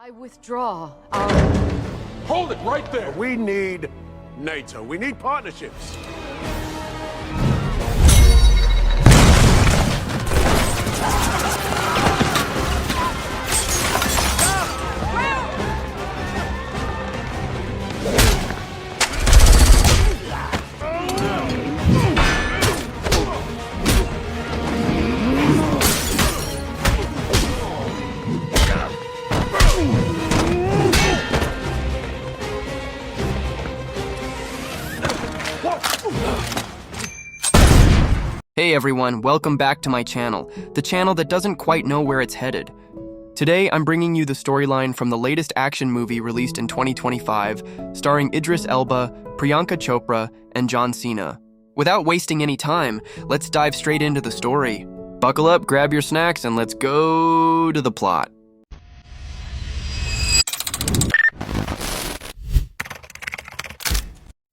I withdraw. Hold it right there! We need NATO. We need partnerships. Hey everyone, welcome back to my channel, the channel that doesn't quite know where it's headed. Today, I'm bringing you the storyline from the latest action movie released in 2025, starring Idris Elba, Priyanka Chopra, and John Cena. Without wasting any time, let's dive straight into the story. Buckle up, grab your snacks, and let's go to the plot.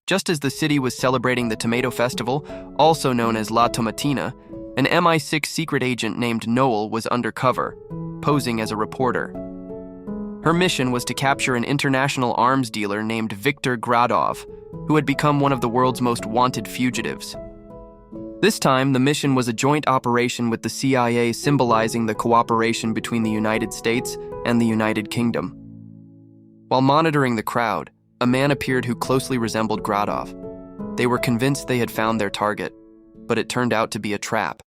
Just as the city was celebrating the Tomato Festival, also known as La Tomatina, an MI6 secret agent named Noel was undercover, posing as a reporter. Her mission was to capture an international arms dealer named Viktor Gradov, who had become one of the world's most wanted fugitives. This time, the mission was a joint operation with the CIA, symbolizing the cooperation between the United States and the United Kingdom. While monitoring the crowd, a man appeared who closely resembled Gradov. They were convinced they had found their target, but it turned out to be a trap.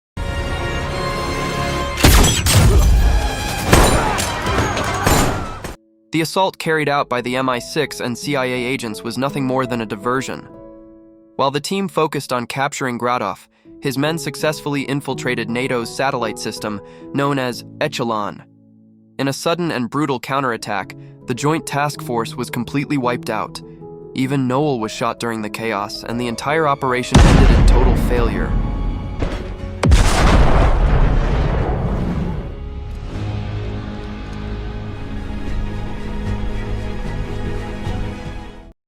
The assault carried out by the MI6 and CIA agents was nothing more than a diversion. While the team focused on capturing Gradov, his men successfully infiltrated NATO's satellite system, known as Echelon. In a sudden and brutal counterattack, the joint task force was completely wiped out. Even Noel was shot during the chaos, and the entire operation ended in total failure.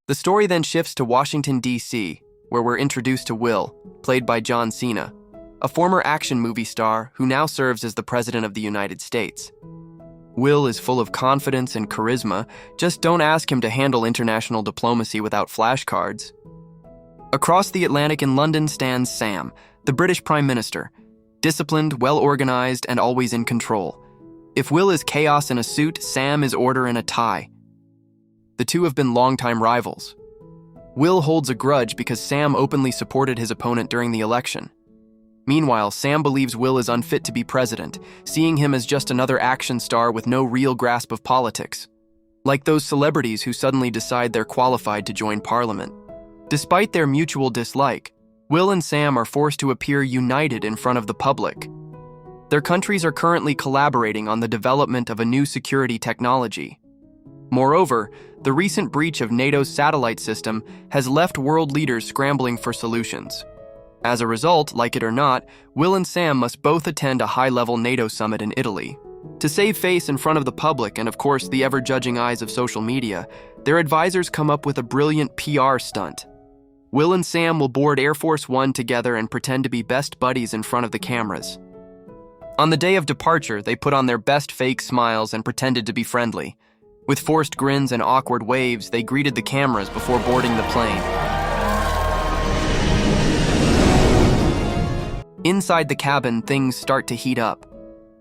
The story then shifts to Washington, D.C., where we're introduced to Will, played by John Cena, a former action movie star who now serves as the President of the United States. Will is full of confidence and charisma, just don't ask him to handle international diplomacy without flashcards. Across the Atlantic in London stands Sam, the British Prime Minister, disciplined, well-organized, and always in control. If Will is chaos in a suit, Sam is order in a tie. The two have been longtime rivals. Will holds a grudge because Sam openly supported his opponent during the election. Meanwhile, Sam believes Will is unfit to be president, seeing him as just another action star with no real grasp of politics. Like those celebrities who suddenly decide they're qualified to join parliament. Despite their mutual dislike, Will and Sam are forced to appear united in front of the public. Their countries are currently collaborating on the development of a new security technology. Moreover, the recent breach of NATO's satellite system has left world leaders scrambling for solutions. As a result, like it or not, Will and Sam must both attend a high-level NATO summit in Italy. To save face in front of the public and, of course, the ever-judging eyes of social media, their advisors come up with a brilliant PR stunt. Will and Sam will board Air Force One together and pretend to be best buddies in front of the cameras. On the day of departure, they put on their best fake smiles and pretended to be friendly. With forced grins and awkward waves, they greeted the cameras before boarding the plane. Inside the cabin, things start to heat up.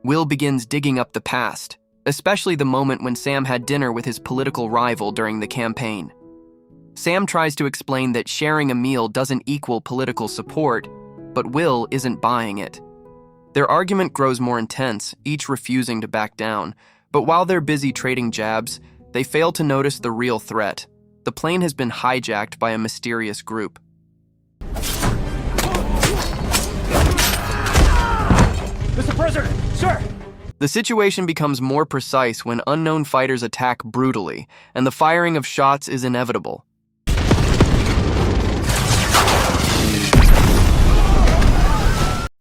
Will begins digging up the past, especially the moment when Sam had dinner with his political rival during the campaign. Sam tries to explain that sharing a meal doesn't equal political support, but Will isn't buying it. Their argument grows more intense, each refusing to back down, but while they're busy trading jabs, they fail to notice the real threat. The plane has been hijacked by a mysterious group. Mr. President, sir! The situation becomes more precise when unknown fighters attack brutally, and the firing of shots is inevitable.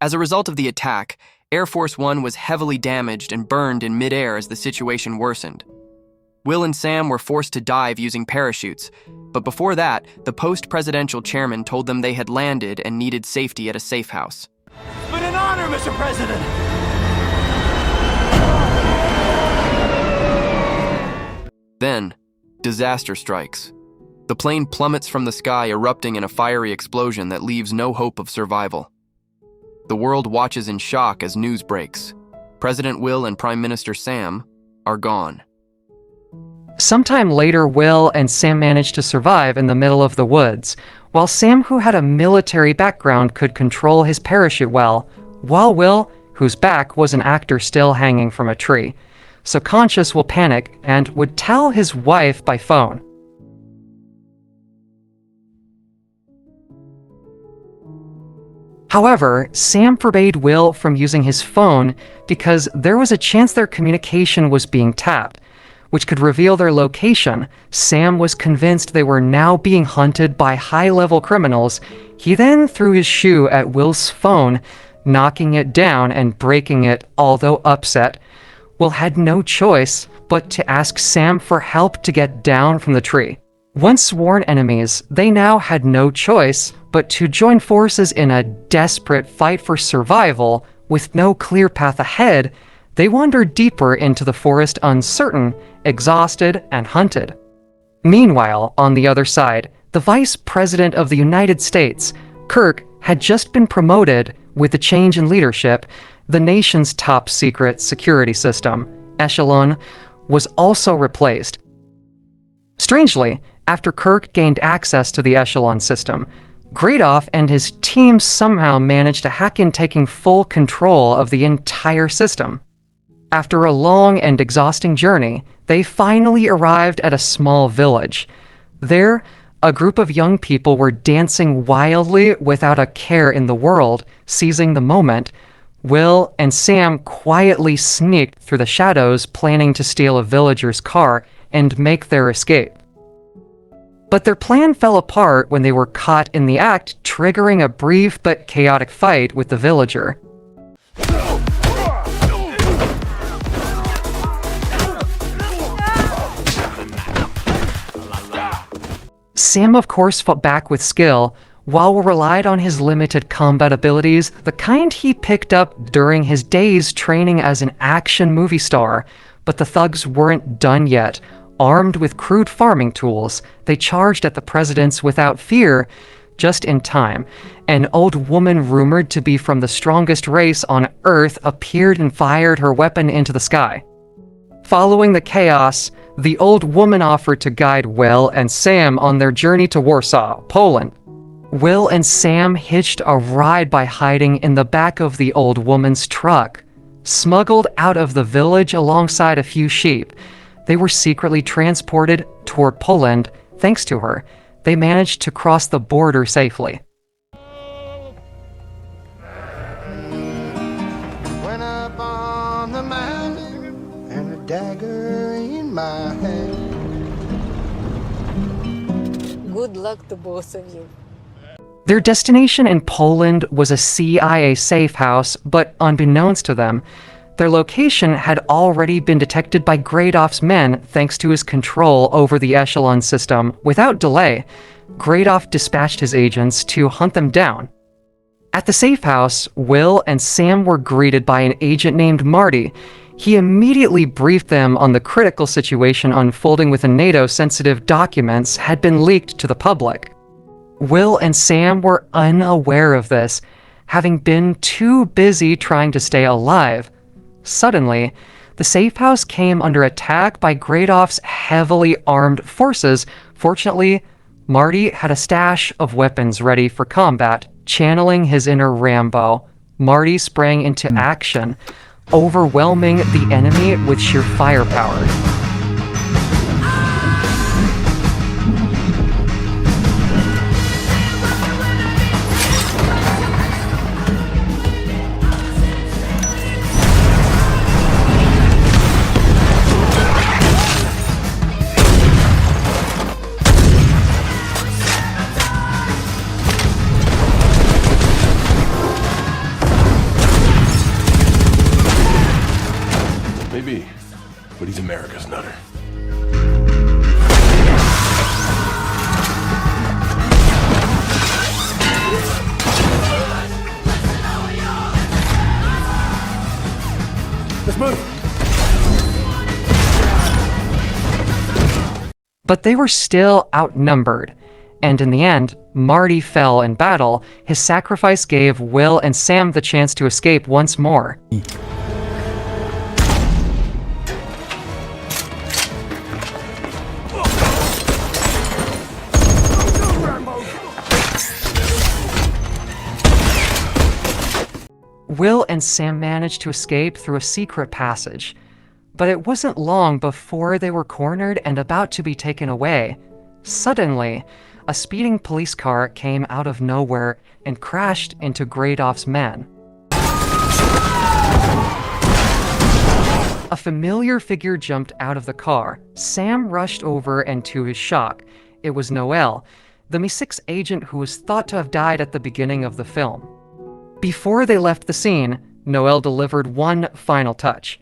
As a result of the attack, Air Force One was heavily damaged and burned in midair as the situation worsened. Will and Sam were forced to dive using parachutes, but before that, the post-presidential chairman told them they had landed and needed safety at a safe house. It's been an honor, Mr. President! Disaster strikes. The plane plummets from the sky, erupting in a fiery explosion that leaves no hope of survival. The world watches in shock as news breaks. President Will and Prime Minister Sam are gone. Sometime later, Will and Sam managed to survive in the middle of the woods, while Sam, who had a military background, could control his parachute well, while Will, whose back was an actor still hanging from a tree. So Conscious will panic and would tell his wife by phone. However, Sam forbade Will from using his phone because there was a chance their communication was being tapped, which could reveal their location. Sam was convinced they were now being hunted by high-level criminals. He then threw his shoe at Will's phone, knocking it down and breaking it, although upset. Will had no choice but to ask Sam for help to get down from the tree. Once sworn enemies, they now had no choice but to join forces in a desperate fight for survival. With no clear path ahead, they wandered deeper into the forest, uncertain, exhausted, and hunted. Meanwhile, on the other side, the Vice President of the United States, Kirk, had just been promoted. With the change in leadership, the nation's top-secret security system, Echelon, was also replaced. Strangely, after Kirk gained access to the Echelon system, Gradoff and his team somehow managed to hack in, taking full control of the entire system. After a long and exhausting journey, they finally arrived at a small village. There, a group of young people were dancing wildly without a care in the world. Seizing the moment, Will and Sam quietly sneaked through the shadows, planning to steal a villager's car and make their escape. But their plan fell apart when they were caught in the act, triggering a brief but chaotic fight with the villager. Sam, of course, fought back with skill, while relied on his limited combat abilities, the kind he picked up during his days training as an action movie star. But the thugs weren't done yet. Armed with crude farming tools, they charged at the presidents without fear. Just in time, an old woman rumored to be from the strongest race on Earth appeared and fired her weapon into the sky. Following the chaos, the old woman offered to guide Will and Sam on their journey to Warsaw, Poland. Will and Sam hitched a ride by hiding in the back of the old woman's truck. Smuggled out of the village alongside a few sheep, they were secretly transported toward Poland. Thanks to her, they managed to cross the border safely. Went up on the mountain and a dagger in my hand. Good luck to both of you. Their destination in Poland was a CIA safe house, but unbeknownst to them, their location had already been detected by Gradoff's men thanks to his control over the Echelon system. Without delay, Gradoff dispatched his agents to hunt them down. At the safe house, Will and Sam were greeted by an agent named Marty. He immediately briefed them on the critical situation unfolding with the NATO-sensitive documents had been leaked to the public. Will and Sam were unaware of this, having been too busy trying to stay alive. Suddenly, the safe house came under attack by Gradoff's heavily armed forces. Fortunately, Marty had a stash of weapons ready for combat. Channeling his inner Rambo, Marty sprang into action, overwhelming the enemy with sheer firepower. Maybe, but he's America's. But they were still outnumbered, and in the end, Marty fell in battle. His sacrifice gave Will and Sam the chance to escape once more. Will and Sam managed to escape through a secret passage, but it wasn't long before they were cornered and about to be taken away. Suddenly, a speeding police car came out of nowhere and crashed into Gradoff's men. A familiar figure jumped out of the car. Sam rushed over, and to his shock, it was Noel, the Mi-6 agent who was thought to have died at the beginning of the film. Before they left the scene, Noel delivered one final touch.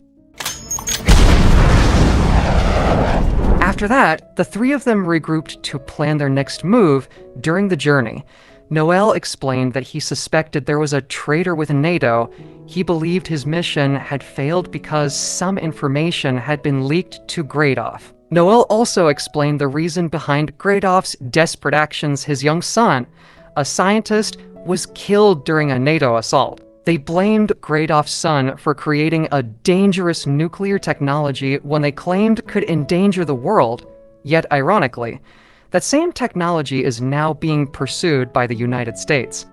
After that, the three of them regrouped to plan their next move. During the journey, Noel explained that he suspected there was a traitor within NATO. He believed his mission had failed because some information had been leaked to Gradoff. Noel also explained the reason behind Gradoff's desperate actions. His young son, a scientist, was killed during a NATO assault. They blamed Gradoff's son for creating a dangerous nuclear technology when they claimed could endanger the world. Yet, ironically, that same technology is now being pursued by the United States.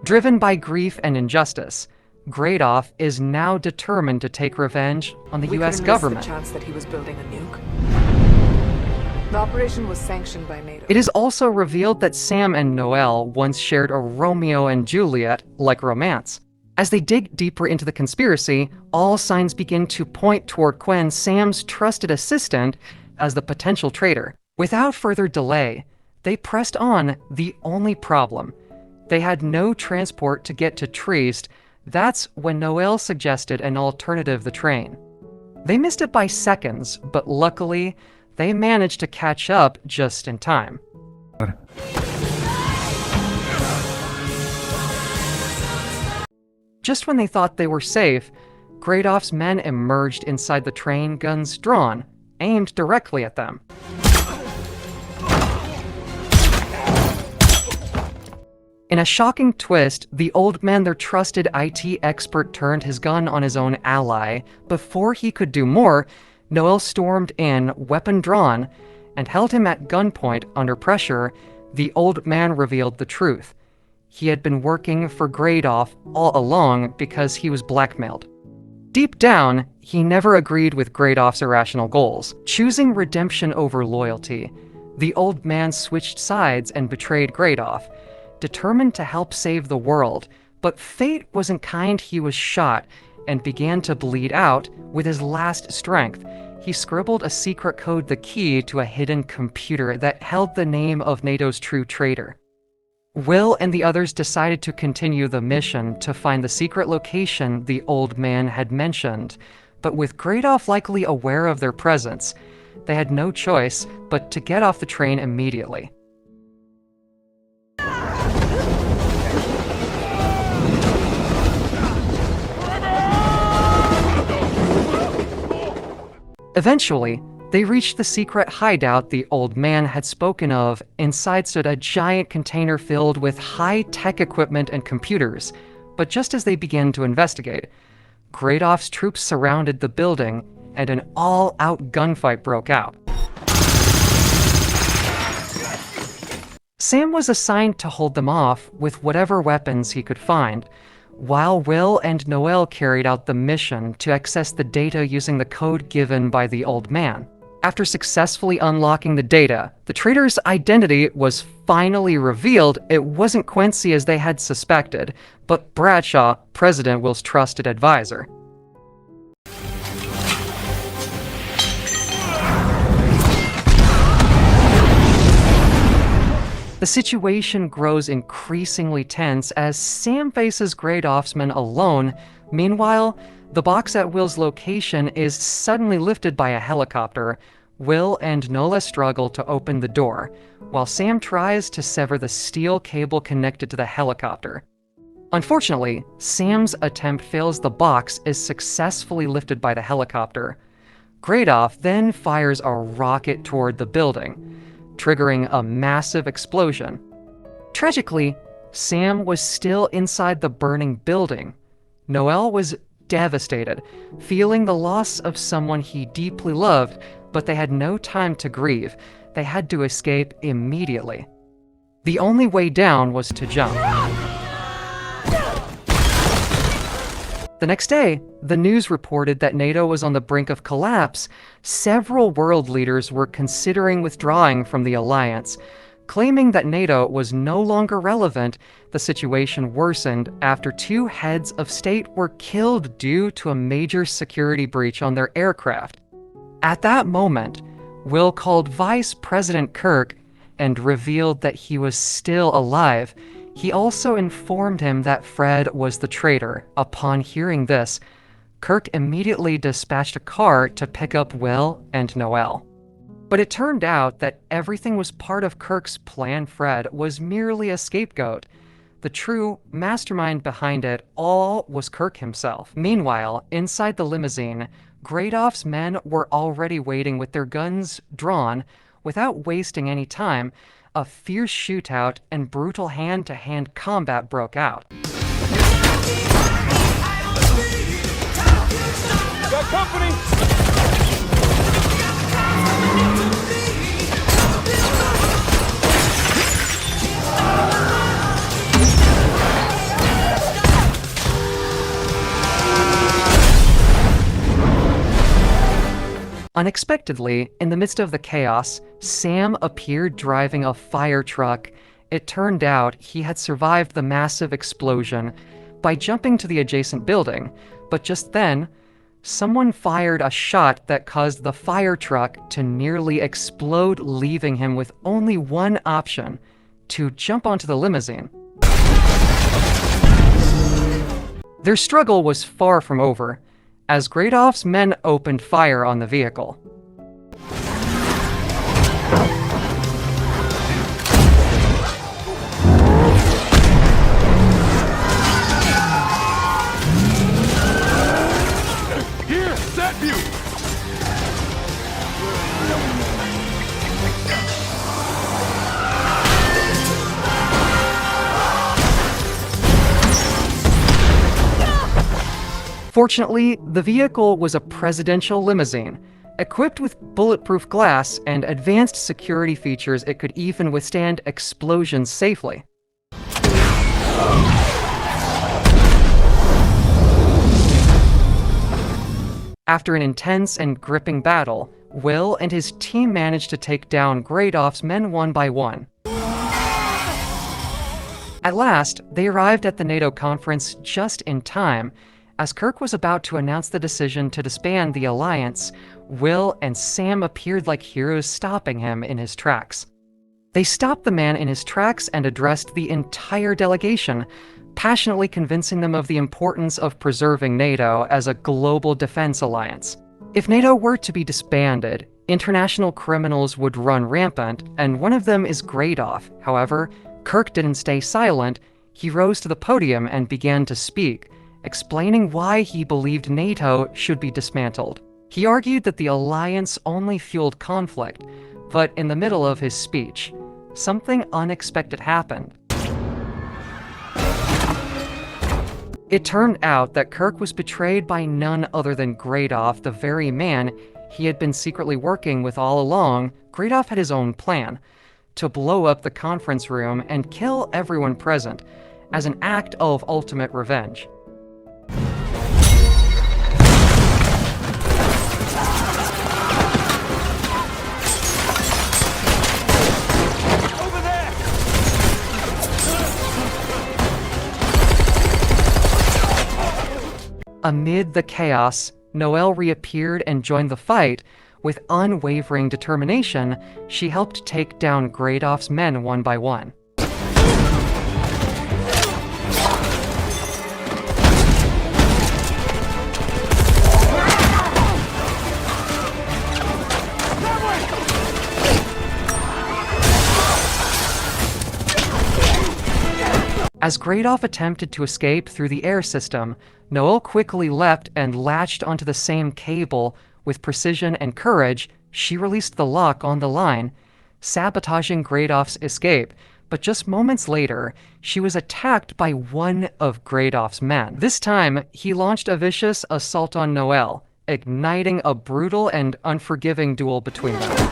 Driven by grief and injustice, Gradoff is now determined to take revenge on the US government. The chance that he was building a nuke. The operation was sanctioned by NATO. It is also revealed that Sam and Noel once shared a Romeo and Juliet-like romance. As they dig deeper into the conspiracy, all signs begin to point toward Quinn, Sam's trusted assistant, as the potential traitor. Without further delay, they pressed on. The only problem: they had no transport to get to Trieste. That's when Noel suggested an alternative: the train. They missed it by seconds, but luckily, they managed to catch up just in time. Just when they thought they were safe, Gradoff's men emerged inside the train, guns drawn, aimed directly at them. In a shocking twist, the old man, their trusted IT expert, turned his gun on his own ally. Before he could do more, Noel stormed in, weapon drawn, and held him at gunpoint. Under pressure, the old man revealed the truth. He had been working for Gradoff all along because he was blackmailed. Deep down, he never agreed with Gradoff's irrational goals. Choosing redemption over loyalty, the old man switched sides and betrayed Gradoff, determined to help save the world. But fate wasn't kind. He was shot and began to bleed out. With his last strength, he scribbled a secret code, the key to a hidden computer that held the name of NATO's true traitor. Will and the others decided to continue the mission to find the secret location the old man had mentioned, but with Gradoff likely aware of their presence, they had no choice but to get off the train immediately. Eventually, they reached the secret hideout the old man had spoken of. Inside stood a giant container filled with high-tech equipment and computers. But just as they began to investigate, Gradoff's troops surrounded the building, and an all-out gunfight broke out. Sam was assigned to hold them off with whatever weapons he could find, while Will and Noel carried out the mission to access the data using the code given by the old man. After successfully unlocking the data, the traitor's identity was finally revealed. It wasn't Quincy as they had suspected, but Bradshaw, President Will's trusted advisor. The situation grows increasingly tense as Sam faces Gradoff's men alone. Meanwhile, the box at Will's location is suddenly lifted by a helicopter. Will and Nola struggle to open the door, while Sam tries to sever the steel cable connected to the helicopter. Unfortunately, Sam's attempt fails. The box is successfully lifted by the helicopter. Gradoff then fires a rocket toward the building. triggering a massive explosion. Tragically, Sam was still inside the burning building. Noel was devastated, feeling the loss of someone he deeply loved, but they had no time to grieve. They had to escape immediately. The only way down was to jump. The next day, the news reported that NATO was on the brink of collapse. Several world leaders were considering withdrawing from the alliance. Claiming that NATO was no longer relevant, the situation worsened after 2 heads of state were killed due to a major security breach on their aircraft. At that moment, Will called Vice President Kirk and revealed that he was still alive. He also informed him that Fred was the traitor. Upon hearing this, Kirk immediately dispatched a car to pick up Will and Noel. But it turned out that everything was part of Kirk's plan. Fred was merely a scapegoat. The true mastermind behind it all was Kirk himself. Meanwhile, inside the limousine, Gradoff's men were already waiting with their guns drawn. Without wasting any time, a fierce shootout and brutal hand-to-hand combat broke out. Got company! Unexpectedly, in the midst of the chaos, Sam appeared driving a fire truck. It turned out he had survived the massive explosion by jumping to the adjacent building, but just then, someone fired a shot that caused the fire truck to nearly explode, leaving him with only one option: to jump onto the limousine. Their struggle was far from over, as Gradoff's men opened fire on the vehicle. Here, that view! Fortunately, the vehicle was a presidential limousine. Equipped with bulletproof glass and advanced security features, it could even withstand explosions safely. After an intense and gripping battle, Will and his team managed to take down Gradoff's men one by one. At last, they arrived at the NATO conference just in time. As Kirk was about to announce the decision to disband the alliance, Will and Sam appeared like heroes, stopping him in his tracks. They stopped the man in his tracks and addressed the entire delegation, passionately convincing them of the importance of preserving NATO as a global defense alliance. If NATO were to be disbanded, international criminals would run rampant, and one of them is Gradoff. However, Kirk didn't stay silent. He rose to the podium and began to speak, explaining why he believed NATO should be dismantled. He argued that the alliance only fueled conflict, but in the middle of his speech, something unexpected happened. It turned out that Kirk was betrayed by none other than Gradoff, the very man he had been secretly working with all along. Gradoff had his own plan: to blow up the conference room and kill everyone present, as an act of ultimate revenge. Amid the chaos, Noel reappeared and joined the fight. With unwavering determination, she helped take down Gradoff's men one by one. As Gradoff attempted to escape through the air system, Noel quickly leapt and latched onto the same cable. With precision and courage, she released the lock on the line. sabotaging Gradoff's escape. But just moments later, she was attacked by one of Gradoff's men. This time, he launched a vicious assault on Noelle, igniting a brutal and unforgiving duel between them.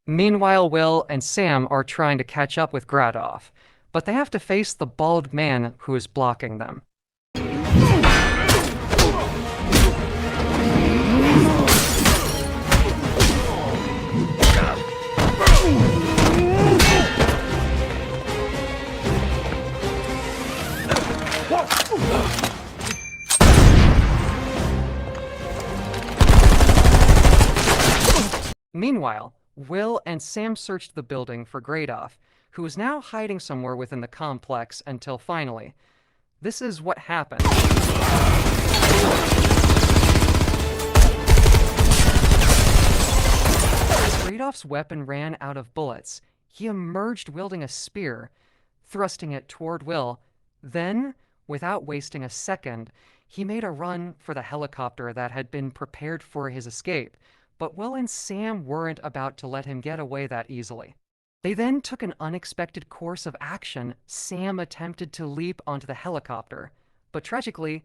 Meanwhile, Will and Sam are trying to catch up with Gradoff, but they have to face the bald man who is blocking them. Meanwhile, Will and Sam searched the building for Gradoff, who is now hiding somewhere within the complex until finally, this is what happened. As Gradoff's weapon ran out of bullets, he emerged wielding a spear, thrusting it toward Will. Then, without wasting a second, he made a run for the helicopter that had been prepared for his escape. But Will and Sam weren't about to let him get away that easily. They then took an unexpected course of action. Sam attempted to leap onto the helicopter, but tragically,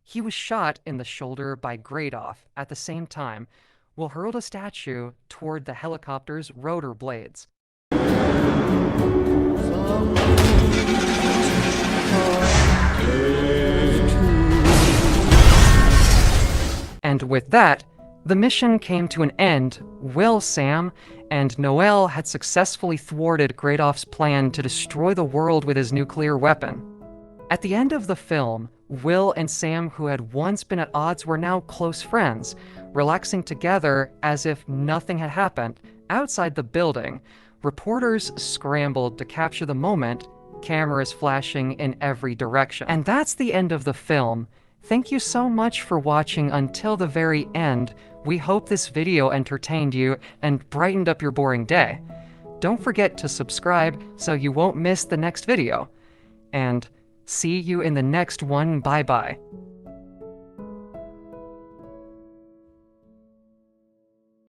he was shot in the shoulder by Gradoff. At the same time, Will hurled a statue toward the helicopter's rotor blades. And with that, the mission came to an end. Will, Sam, and Noelle had successfully thwarted Gradoff's plan to destroy the world with his nuclear weapon. At the end of the film, Will and Sam, who had once been at odds, were now close friends, relaxing together as if nothing had happened. Outside the building, reporters scrambled to capture the moment, cameras flashing in every direction. And that's the end of the film. Thank you so much for watching until the very end. We hope this video entertained you and brightened up your boring day. Don't forget to subscribe so you won't miss the next video. And see you in the next one. Bye-bye.